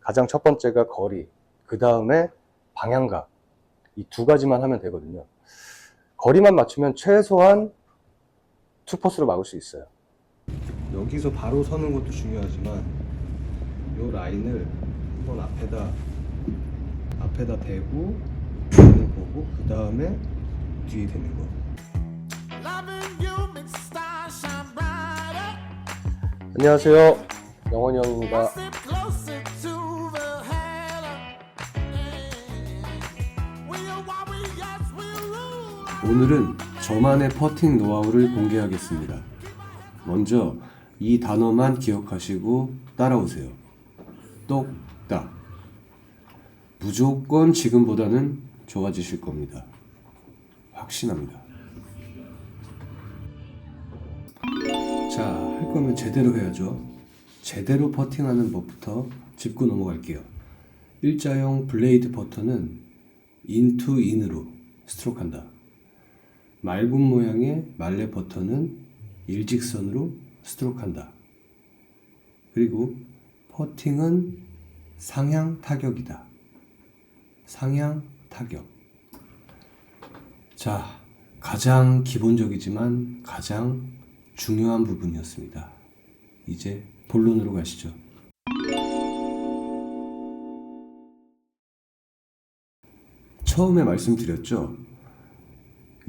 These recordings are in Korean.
가장 첫 번째가 거리, 그 다음에 방향각, 이 두 가지만 하면 되거든요. 거리만 맞추면 최소한 투퍼스로 막을 수 있어요. 여기서 바로 서는 것도 중요하지만 이 라인을 한번 앞에다 대고 뒤를 보고 그 다음에 뒤에 대는 거. 안녕하세요, 영원이 형입니다. 오늘은 저만의 퍼팅 노하우를 공개하겠습니다. 먼저 이 단어만 기억하시고 따라오세요. 똑딱. 무조건 지금보다는 좋아지실 겁니다. 확신합니다. 자, 할 거면 제대로 해야죠. 제대로 퍼팅하는 법부터 짚고 넘어갈게요. 일자형 블레이드 퍼터는 인투 인으로 스트로크한다. 맑은 모양의 말레 퍼터는 일직선으로 스트로크한다. 그리고 퍼팅은 상향 타격이다. 상향 타격. 자, 가장 기본적이지만 가장 중요한 부분이었습니다. 이제 본론으로 가시죠. 처음에 말씀드렸죠.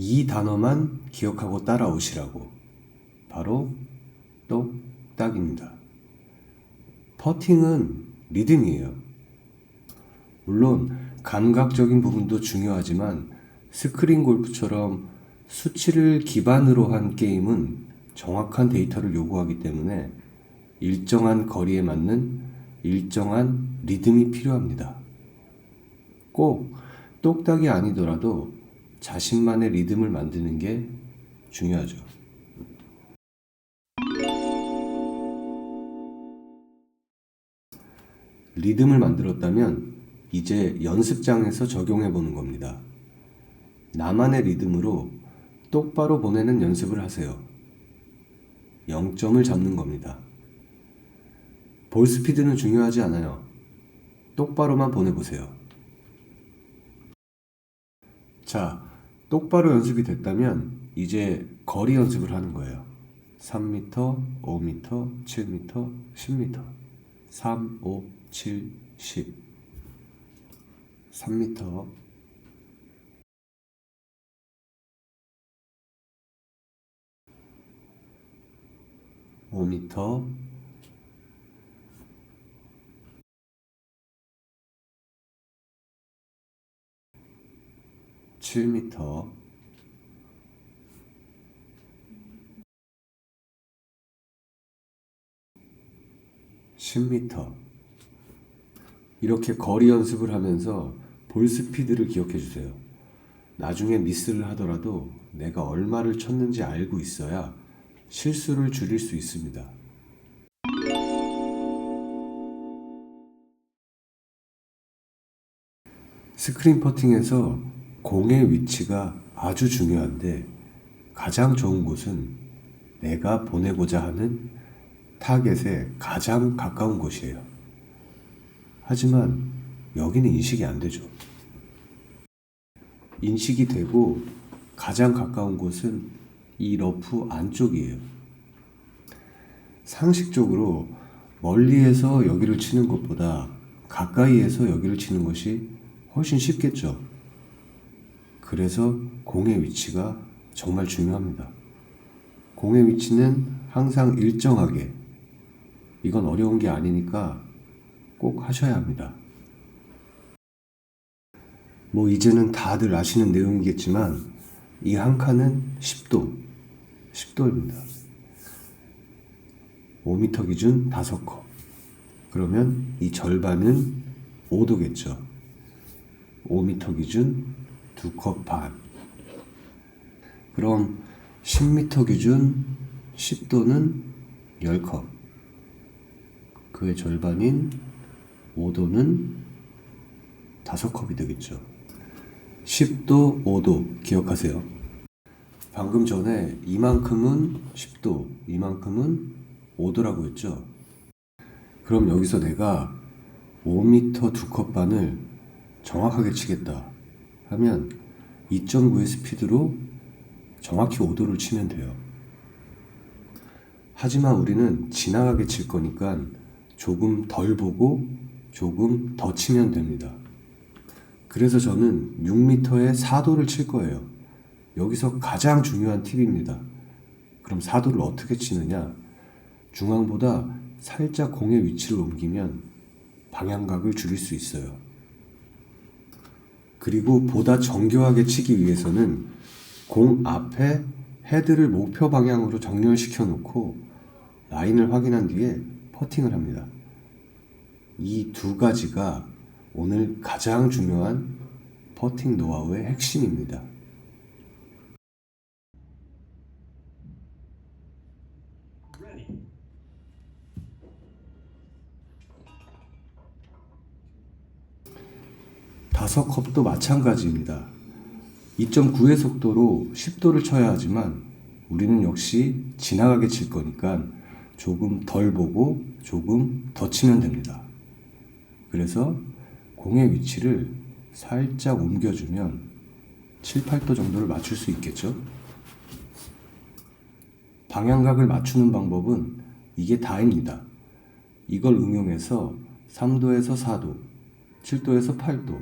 이 단어만 기억하고 따라오시라고. 바로 똑딱입니다. 퍼팅은 리듬이에요. 물론 감각적인 부분도 중요하지만 스크린 골프처럼 수치를 기반으로 한 게임은 정확한 데이터를 요구하기 때문에 일정한 거리에 맞는 일정한 리듬이 필요합니다. 꼭 똑딱이 아니더라도 자신만의 리듬을 만드는 게 중요하죠. 리듬을 만들었다면 이제 연습장에서 적용해 보는 겁니다. 나만의 리듬으로 똑바로 보내는 연습을 하세요. 0점을 잡는 겁니다. 볼 스피드는 중요하지 않아요. 똑바로만 보내보세요. 자, 똑바로 연습이 됐다면 이제 거리 연습을 하는 거예요. 3m, 5m, 7m, 10m. 3, 5, 7, 10. 3m. 5m. 7m. 10m. 이렇게 거리 연습을 하면서 볼 스피드를 기억해 주세요. 나중에 미스를 하더라도 내가 얼마를 쳤는지 알고 있어야 실수를 줄일 수 있습니다. 스크린 퍼팅에서 공의 위치가 아주 중요한데 가장 좋은 곳은 내가 보내고자 하는 타겟에 가장 가까운 곳이에요. 하지만 여기는 인식이 안 되죠. 인식이 되고 가장 가까운 곳은 이 러프 안쪽이에요. 상식적으로 멀리에서 여기를 치는 것보다 가까이에서 여기를 치는 것이 훨씬 쉽겠죠. 그래서 공의 위치가 정말 중요합니다. 공의 위치는 항상 일정하게, 이건 어려운 게 아니니까 꼭 하셔야 합니다. 뭐 이제는 다들 아시는 내용이겠지만 이 한 칸은 10도입니다. 5m 기준 5컵. 그러면 이 절반은 5도겠죠. 5m 기준 2컵 반. 그럼 10m 기준 10도는 10컵. 그의 절반인 5도는 5컵이 되겠죠. 10도, 5도 기억하세요. 방금 전에 이만큼은 10도, 이만큼은 5도라고 했죠. 그럼 여기서 내가 5m 두 컵반을 정확하게 치겠다 하면 2.9의 스피드로 정확히 5도를 치면 돼요. 하지만 우리는 지나가게 칠 거니까 조금 덜 보고 조금 더 치면 됩니다. 그래서 저는 6m에 4도를 칠 거예요. 여기서 가장 중요한 팁입니다. 그럼 4도를 어떻게 치느냐? 중앙보다 살짝 공의 위치를 옮기면 방향각을 줄일 수 있어요. 그리고 보다 정교하게 치기 위해서는 공 앞에 헤드를 목표 방향으로 정렬시켜 놓고 라인을 확인한 뒤에 퍼팅을 합니다. 이 두 가지가 오늘 가장 중요한 퍼팅 노하우의 핵심입니다. 다섯 컵도 마찬가지입니다. 2.9의 속도로 10도를 쳐야 하지만 우리는 역시 지나가게 칠 거니까 조금 덜 보고 조금 더 치면 됩니다. 그래서 공의 위치를 살짝 옮겨주면 7, 8도 정도를 맞출 수 있겠죠? 방향각을 맞추는 방법은 이게 다입니다. 이걸 응용해서 3도에서 4도, 7도에서 8도,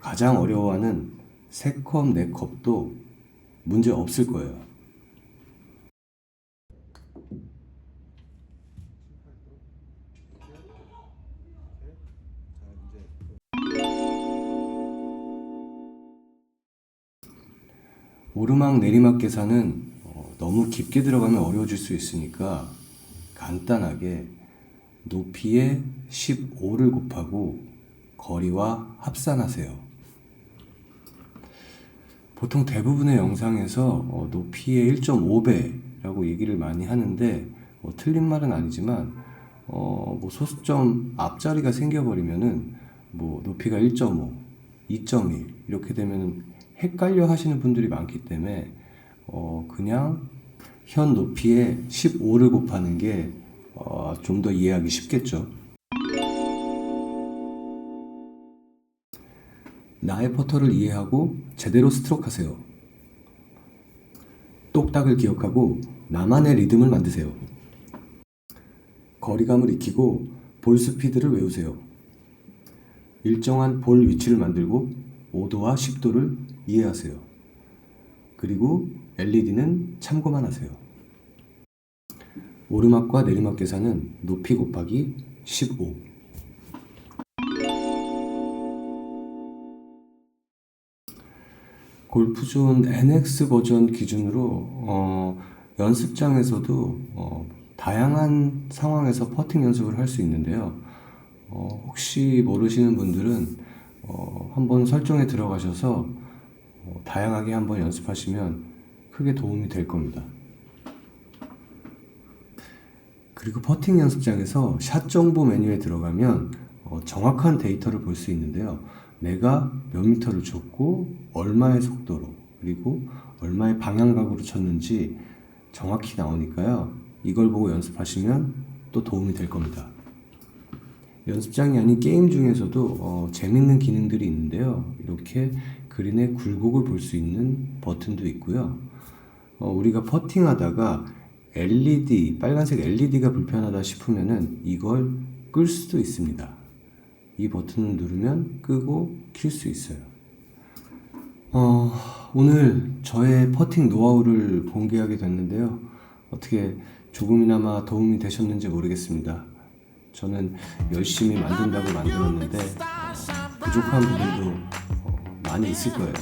가장 어려워하는 3컵, 4컵도 문제 없을 거예요. 오르막 내리막 계산은 너무 깊게 들어가면 어려워질 수 있으니까 간단하게 높이에 15를 곱하고 거리와 합산하세요. 보통 대부분의 영상에서 높이의 1.5배라고 얘기를 많이 하는데 틀린 말은 아니지만 소수점 앞자리가 생겨버리면은 높이가 1.5, 2.1 이렇게 되면 헷갈려 하시는 분들이 많기 때문에 그냥 현 높이에 15를 곱하는 게 좀 더 이해하기 쉽겠죠. 나의 퍼터를 이해하고 제대로 스트로크 하세요. 똑딱을 기억하고 나만의 리듬을 만드세요. 거리감을 익히고 볼 스피드를 외우세요. 일정한 볼 위치를 만들고 5도와 10도를 이해하세요. 그리고 LED는 참고만 하세요. 오르막과 내리막 계산은 높이 곱하기 15. 골프존 NX 버전 기준으로 연습장에서도 다양한 상황에서 퍼팅 연습을 할 수 있는데요. 혹시 모르시는 분들은 한번 설정에 들어가셔서 다양하게 한번 연습하시면 크게 도움이 될 겁니다. 그리고 퍼팅 연습장에서 샷 정보 메뉴에 들어가면 정확한 데이터를 볼 수 있는데요. 내가 몇 미터를 쳤고 얼마의 속도로 그리고 얼마의 방향각으로 쳤는지 정확히 나오니까요. 이걸 보고 연습하시면 또 도움이 될 겁니다. 연습장이 아닌 게임 중에서도 재밌는 기능들이 있는데요. 이렇게 그린의 굴곡을 볼 수 있는 버튼도 있고요. 우리가 퍼팅하다가 LED, 빨간색 LED가 불편하다 싶으면은 이걸 끌 수도 있습니다. 이 버튼을 누르면 끄고 킬 수 있어요. 오늘 저의 퍼팅 노하우를 공개하게 됐는데요. 어떻게 조금이나마 도움이 되셨는지 모르겠습니다. 저는 열심히 만든다고 만들었는데 부족한 부분도 많이 있을 거예요.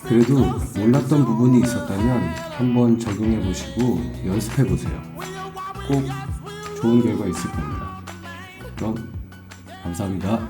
그래도 몰랐던 부분이 있었다면 한번 적용해 보시고 연습해 보세요. 꼭 좋은 결과 있을 겁니다. 그럼 감사합니다.